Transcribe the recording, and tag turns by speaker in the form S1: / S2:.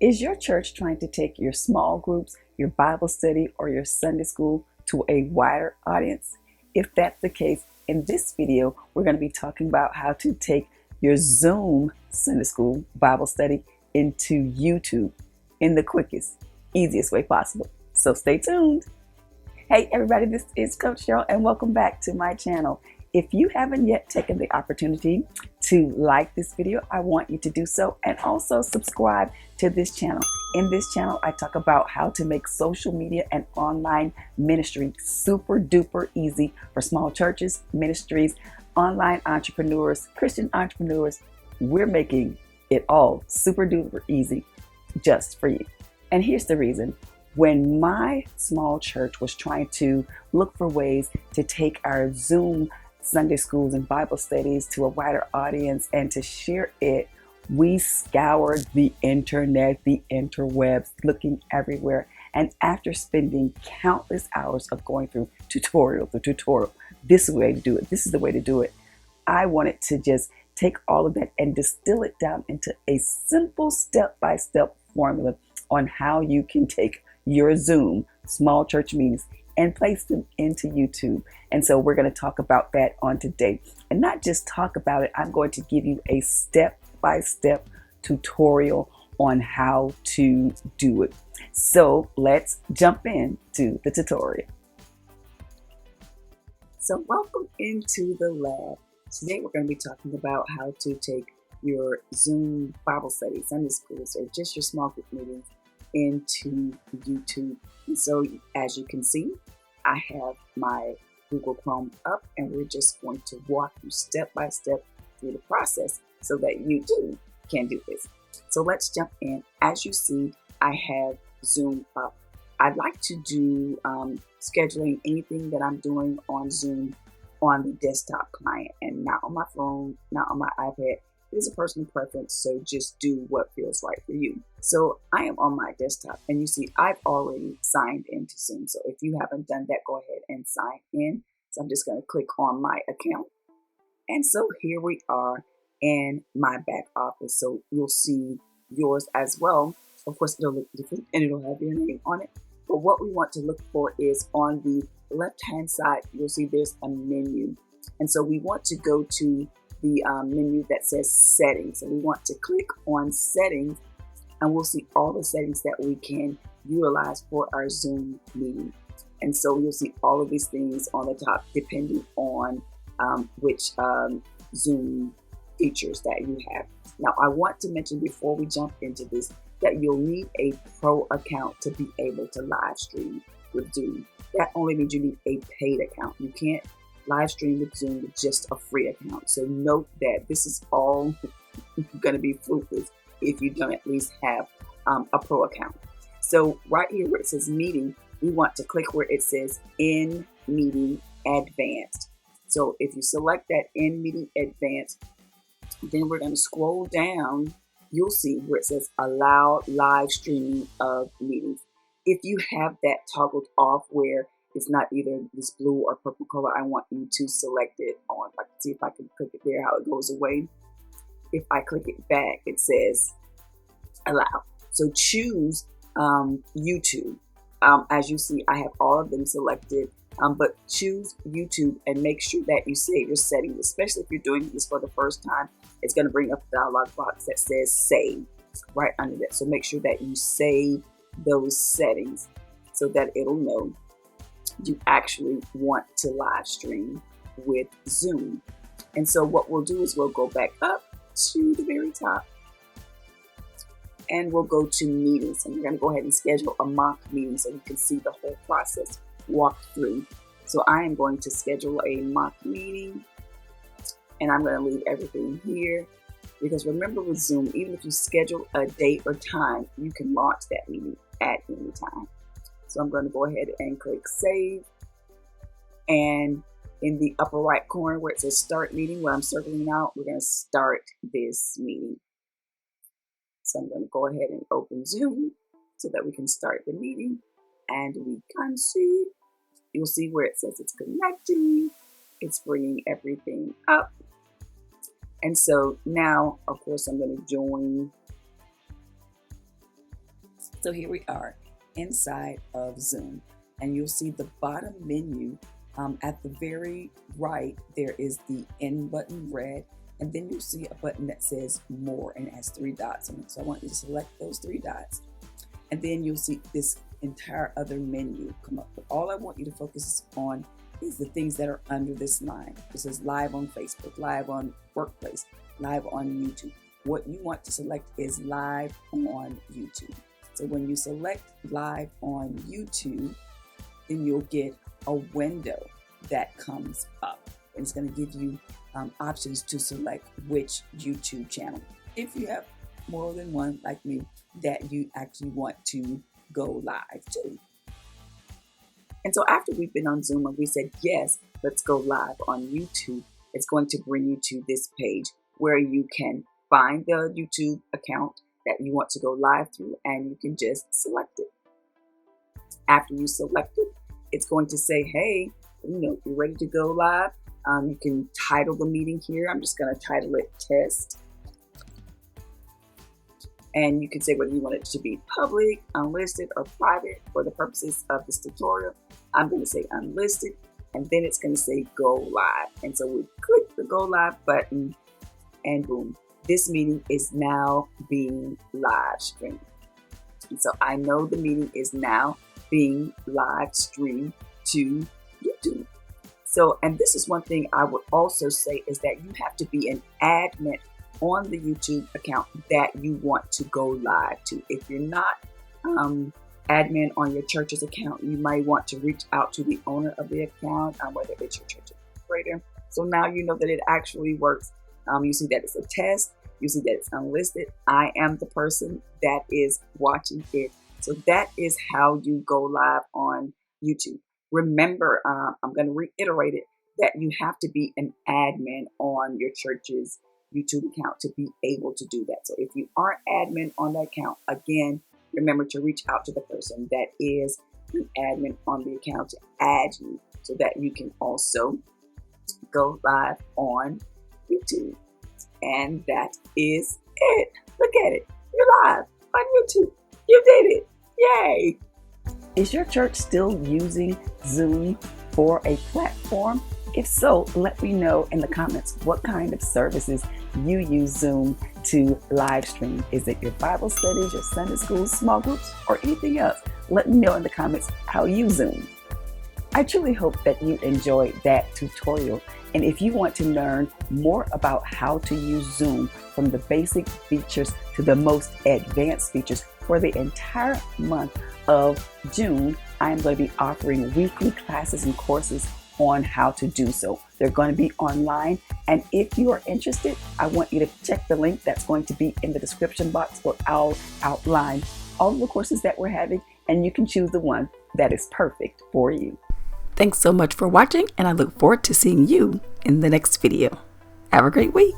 S1: Is your church trying to take your small groups, your Bible study, or your Sunday school to a wider audience? If that's the case, in this video, we're going to be talking about how to take your Zoom Sunday school Bible study into YouTube in the quickest, easiest way possible. So stay tuned. Hey everybody, this is Coach Cheryl and welcome back to my channel. If you haven't yet taken the opportunity to like this video, I want you to do so and also subscribe to this channel. In this channel, I talk about how to make social media and online ministry super duper easy for small churches, ministries, online entrepreneurs, Christian entrepreneurs. We're making it all super duper easy just for you. And here's the reason. When my small church was trying to look for ways to take our Zoom Sunday schools and Bible studies to a wider audience and to share it, we scoured the internet, the interwebs, looking everywhere. And after spending countless hours of going through tutorial to tutorial, this is the way to do it. This is the way to do it. I wanted to just take all of that and distill it down into a simple step-by-step formula on how you can take your Zoom small church meetings and place them into YouTube. And so we're going to talk about that on today. And not just talk about it, I'm going to give you a step-by-step tutorial on how to do it. So let's jump into the tutorial. So welcome into the lab. Today we're going to be talking about how to take your Zoom Bible study, Sunday schools, or just your small group meetings into YouTube. And so as you can see, I have my Google Chrome up and we're just going to walk you step by step through the process so that you too can do this. So let's jump in. As you see, I have Zoom up. I'd like to do scheduling anything that I'm doing on Zoom on the desktop client and not on my phone, not on my iPad. It is a personal preference, so just do what feels right for you. So I am on my desktop and you see I've already signed into Zoom. So if you haven't done that, go ahead and sign in. So I'm just going to click on my account. And so here we are in my back office. So you'll see yours as well. Of course, it'll look different and it'll have your name on it. But what we want to look for is on the left-hand side, you'll see there's a menu. And so we want to go to the menu that says settings, and we want to click on settings and we'll see all the settings that we can utilize for our Zoom meeting. And so you'll see all of these things on the top depending on which Zoom features that you have. Now I want to mention before we jump into this that you'll need a pro account to be able to live stream with Zoom. That only means you need a paid account. You can't live stream with Zoom with just a free account. So note that this is all going to be fruitless if you don't at least have a pro account. So right here where it says meeting, we want to click where it says in meeting advanced. So if you select that in meeting advanced, then we're going to scroll down. You'll see where it says allow live streaming of meetings. If you have that toggled off where it's not either this blue or purple color, I want you to select it on. I can see if I can click it there, how it goes away. If I click it back, it says allow. So choose YouTube. As you see, I have all of them selected, but choose YouTube and make sure that you save your settings, especially if you're doing this for the first time. It's going to bring up a dialog box that says save right under that. So make sure that you save those settings so that it'll know you actually want to live stream with Zoom. And so what we'll do is we'll go back up to the very top and we'll go to meetings, and we're going to go ahead and schedule a mock meeting so you can see the whole process walked through. So I am going to schedule a mock meeting and I'm going to leave everything here because remember with Zoom, even if you schedule a date or time, you can launch that meeting at any time. So I'm going to go ahead and click save. And in the upper right corner where it says start meeting, where I'm circling out, we're going to start this meeting. So I'm going to go ahead and open Zoom so that we can start the meeting. And we can see, you'll see where it says it's connecting. It's bringing everything up. And so now, of course, I'm going to join So here we are inside of Zoom, and you'll see the bottom menu. At the very right, there is the N button, red, and then you'll see a button that says More, and it has 3 dots on it. So I want you to select those 3 dots, and then you'll see this entire other menu come up. But all I want you to focus on is the things that are under this line. It says live on Facebook, live on Workplace, live on YouTube. What you want to select is live on YouTube. So when you select live on YouTube, then you'll get a window that comes up, and it's going to give you options to select which YouTube channel, if you have more than one like me, that you actually want to go live to. And so after we've been on Zoom and we said, yes, let's go live on YouTube, it's going to bring you to this page where you can find the YouTube account that you want to go live through, and you can just select it. After you select it, it's going to say, hey, you're ready to go live. You can title the meeting here. I'm just going to title it Test. And you can say whether you want it to be public, unlisted, or private for the purposes of this tutorial. I'm going to say unlisted, and then it's going to say go live. And so we click the go live button, and boom, this meeting is now being live streamed. And so I know the meeting is now being live streamed to YouTube. So, and this is one thing I would also say is that you have to be an admin on the YouTube account that you want to go live to. If you're not admin on your church's account, you might want to reach out to the owner of the account, whether it's your church administrator. So now you know that it actually works. You see that it's a test. You see that it's unlisted. I am the person that is watching it. So that is how you go live on YouTube. Remember, I'm going to reiterate it, that you have to be an admin on your church's YouTube account to be able to do that. So if you aren't admin on that account, again, remember to reach out to the person that is an admin on the account to add you so that you can also go live on YouTube. And that is it. Look at it. You're live on YouTube. You did it. Yay. Is your church still using Zoom for a platform? If so, let me know in the comments what kind of services you use Zoom to live stream. Is it your Bible studies, your Sunday school, small groups, or anything else? Let me know in the comments how you Zoom. I truly hope that you enjoyed that tutorial. And if you want to learn more about how to use Zoom from the basic features to the most advanced features for the entire month of June, I'm going to be offering weekly classes and courses on how to do so. They're going to be online. And if you are interested, I want you to check the link that's going to be in the description box, where I'll outline all of the courses that we're having, and you can choose the one that is perfect for you. Thanks so much for watching, and I look forward to seeing you in the next video. Have a great week.